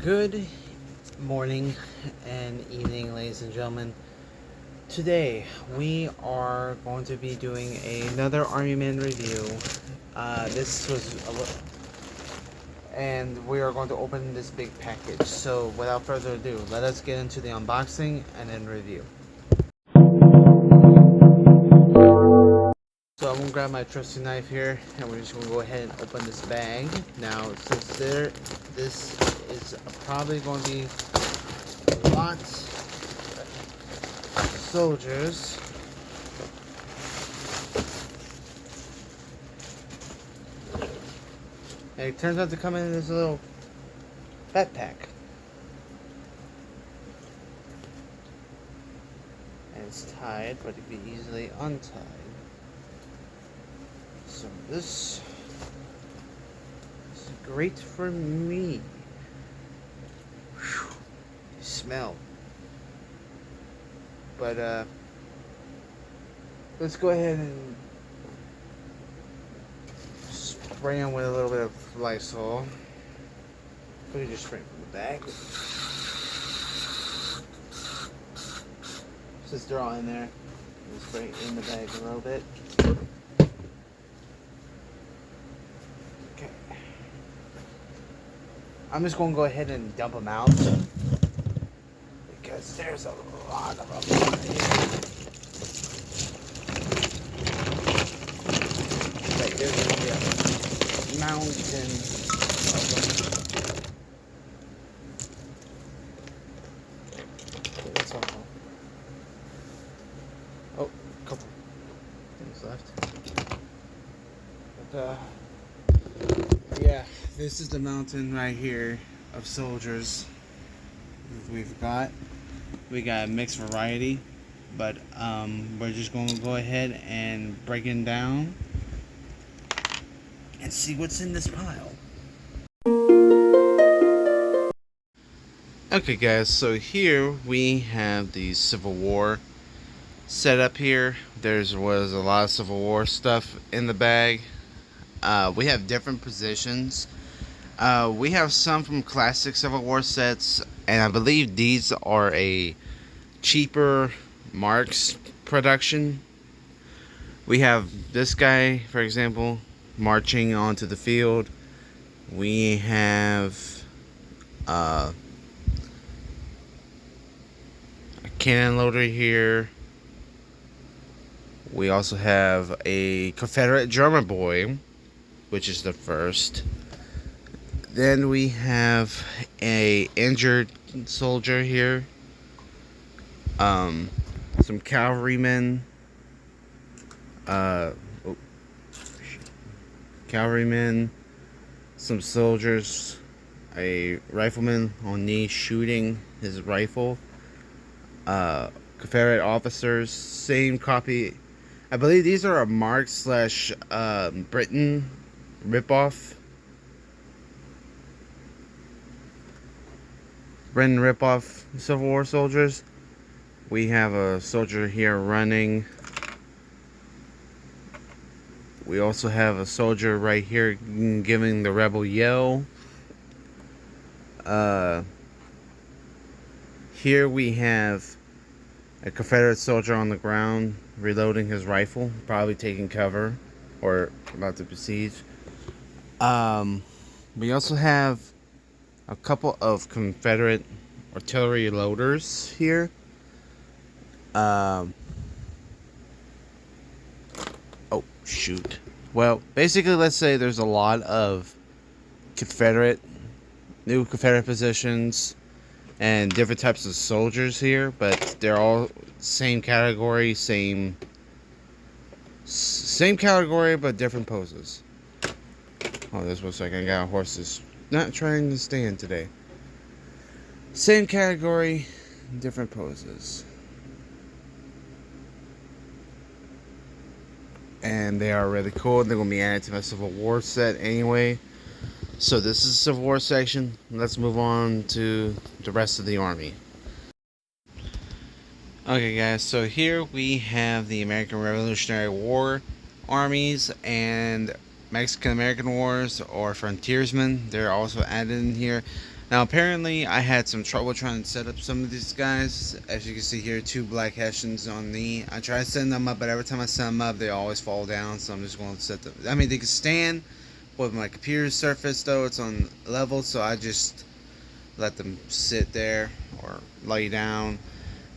Good morning and evening, ladies and gentlemen. Today we are going to be doing another Army Man review. And we are going to open this big package. So without further ado, let us get into the unboxing and then review. So I'm gonna grab my trusty knife here, and we're just gonna go ahead and open this bag. Now, since this is probably going to be lots of soldiers. And it turns out to come in this little backpack. And it's tied, but it can be easily untied. So this is great for me. Whew. Smell. But let's go ahead and spray them with a little bit of Lysol. Let me just spray from the bag. Since they're all in there, we'll spray in the bag a little bit. Okay. I'm just going to go ahead and dump them out because there's a lot of them. Like there's going to be a mountain of them. Okay, that's all. Oh, a couple things left. But yeah, this is the mountain right here of soldiers we've got. We got a mixed variety, but we're just going to go ahead and break it down and see what's in this pile. Okay guys, so here we have the Civil War set up here. There was a lot of Civil War stuff in the bag. We have different positions. We have some from classic Civil War sets, and I believe these are a cheaper Marks production. We have this guy, for example, marching onto the field. We have a cannon loader here. We also have a Confederate drummer boy, which is the first. Then we have a injured soldier here. Some cavalrymen. Cavalrymen. Some soldiers. A rifleman on knee shooting his rifle. Confederate officers. Same copy. I believe these are a Mark / Britain ripoff. Britain ripoff Civil War soldiers. We have a soldier here running. We also have a soldier right here giving the rebel yell. Here we have a Confederate soldier on the ground reloading his rifle, probably taking cover or about to besiege. We also have a couple of Confederate artillery loaders here. Oh shoot. Well, basically, let's say there's a lot of new Confederate positions and different types of soldiers here, but they're all same category, same category, but different poses. Oh, this looks like I got horses not trying to stand today. Same category, different poses. And they are really cool. They're going to be added to my Civil War set anyway. So this is the Civil War section. Let's move on to the rest of the army. Okay guys, so here we have the American Revolutionary War armies and Mexican-American Wars or Frontiersmen. They're also added in here. Now, apparently, I had some trouble trying to set up some of these guys. As you can see here, 2 black Hessians on me. I try setting them up, but every time I set them up, they always fall down. So I'm just going to set them. I mean, they can stand, but my computer surface, though, it's on level. So I just let them sit there or lay down.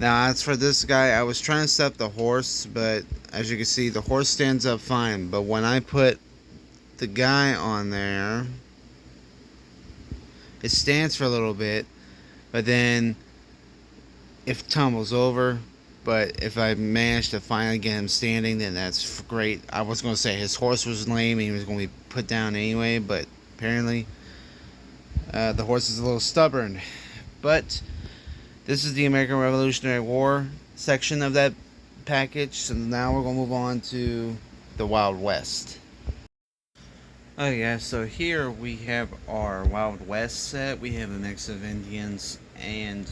Now, as for this guy, I was trying to set up the horse, but as you can see, the horse stands up fine. But when I put the guy on there, it stands for a little bit, but then it tumbles over. But if I manage to finally get him standing, then that's great. I was going to say his horse was lame and he was going to be put down anyway, but apparently the horse is a little stubborn. But this is the American Revolutionary War section of that package. So now we're going to move on to the Wild West. Oh yeah, so here we have our Wild West set. We have a mix of Indians and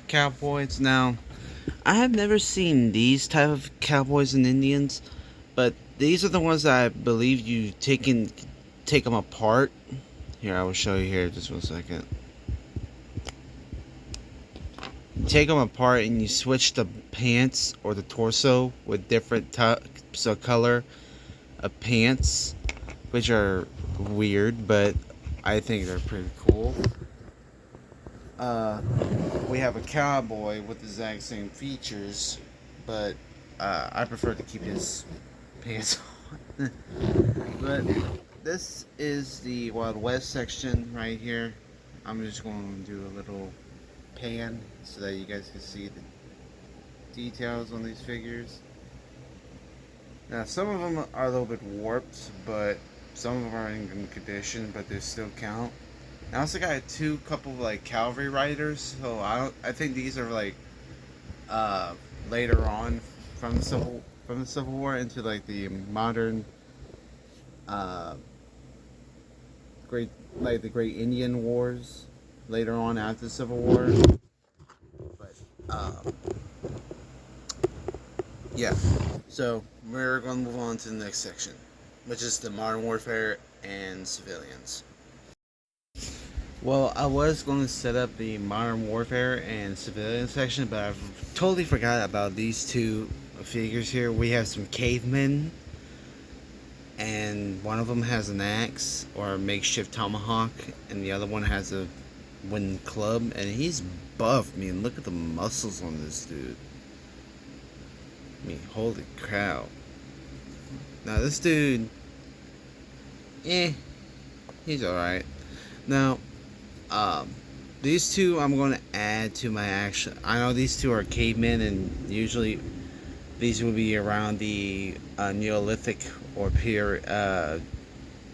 cowboys. Now, I have never seen these type of cowboys and Indians, but these are the ones that I believe you take them apart. Here, I will show you here just 1 second. You take them apart and you switch the pants or the torso with different types of color of pants, which are weird, but I think they're pretty cool. We have a cowboy with the exact same features, but I prefer to keep his pants on. But this is the Wild West section right here. I'm just going to do a little pan so that you guys can see the details on these figures. Now, some of them are a little bit warped, but some of them are in good condition, but they still count. I also got two couple of like cavalry riders, so I think these are like later on from the Civil War into like the modern the Great Indian Wars later on after the Civil War. But yeah, so we're going to move on to the next section, which is the modern warfare and civilians. Well, I was going to set up the modern warfare and civilian section, but I've totally forgot about these two figures here. We have some cavemen, and one of them has an axe or a makeshift tomahawk, and the other one has a wooden club, and he's buff. I mean, look at the muscles on this dude. I mean, holy cow. Now, this dude, he's alright. Now, these two I'm going to add to my action. I know these two are cavemen, and usually these would be around the Neolithic or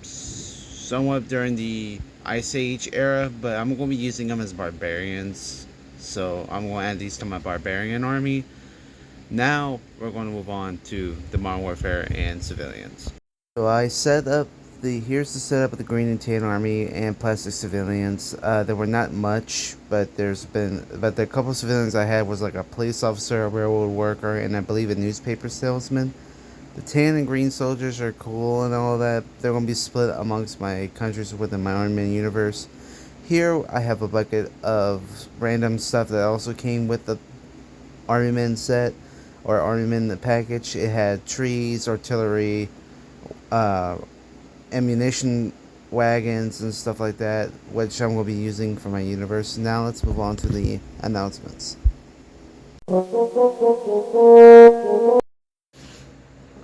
somewhat during the Ice Age era, but I'm going to be using them as barbarians. So I'm going to add these to my barbarian army. Now we're going to move on to the modern warfare and civilians. So I set up here's the setup of the Green and Tan Army and plastic civilians. There were not much, but the couple of civilians I had was like a police officer, a railroad worker, and I believe a newspaper salesman. The tan and green soldiers are cool and all that. They're going to be split amongst my countries within my Iron Man universe. Here I have a bucket of random stuff that also came with the Army Man set or Army Man package. It had trees, artillery, ammunition wagons and stuff like that, which I'm going to be using for my universe. Now let's move on to the announcements.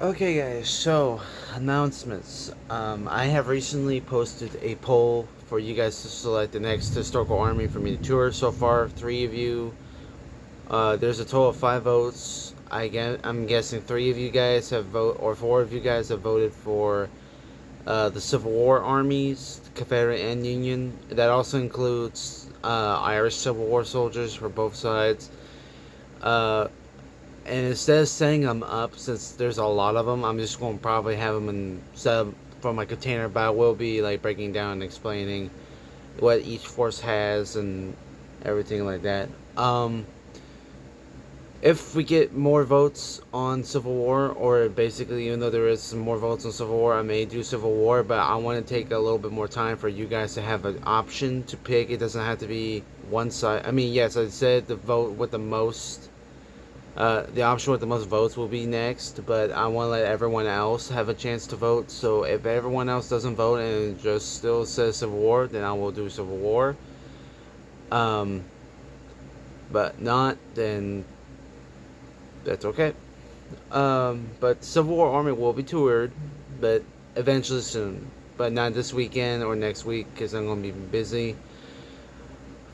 Okay guys, so announcements. I have recently posted a poll for you guys to select the next historical army for me to tour. So far, 3 of you. There's a total of 5 votes. I'm guessing 3 of you guys have voted, or 4 of you guys have voted for the Civil War armies, Confederate and Union. That also includes Irish Civil War soldiers for both sides. And instead of setting them up, since there's a lot of them, I'm just going to probably have them set up for my container, but I will be like breaking down and explaining what each force has and everything like that. if we get more votes on Civil War, or basically, even though there is some more votes on Civil War, I may do Civil War, but I want to take a little bit more time for you guys to have an option to pick. It doesn't have to be one side. I mean, yes, I said the vote with the most, the option with the most votes will be next, but I want to let everyone else have a chance to vote. So if everyone else doesn't vote and it just still says Civil War, then I will do Civil War. Um, but not, then that's okay. But Civil War Army will be toured, but eventually soon. But not this weekend or next week because I'm going to be busy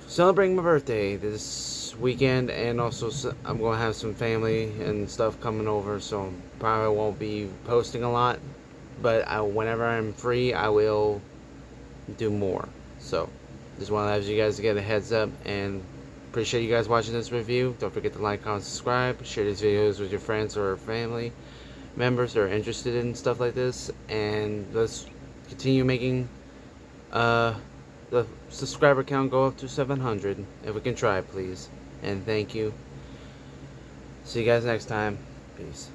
celebrating my birthday this weekend, and also I'm going to have some family and stuff coming over, so probably won't be posting a lot. But whenever I'm free, I will do more. So just want to let you guys get a heads up, and appreciate you guys watching this review. Don't forget to like, comment, subscribe, share these videos with your friends or family members that are interested in stuff like this, and let's continue making the subscriber count go up to 700 if we can try, please. And thank you. See you guys next time. Peace.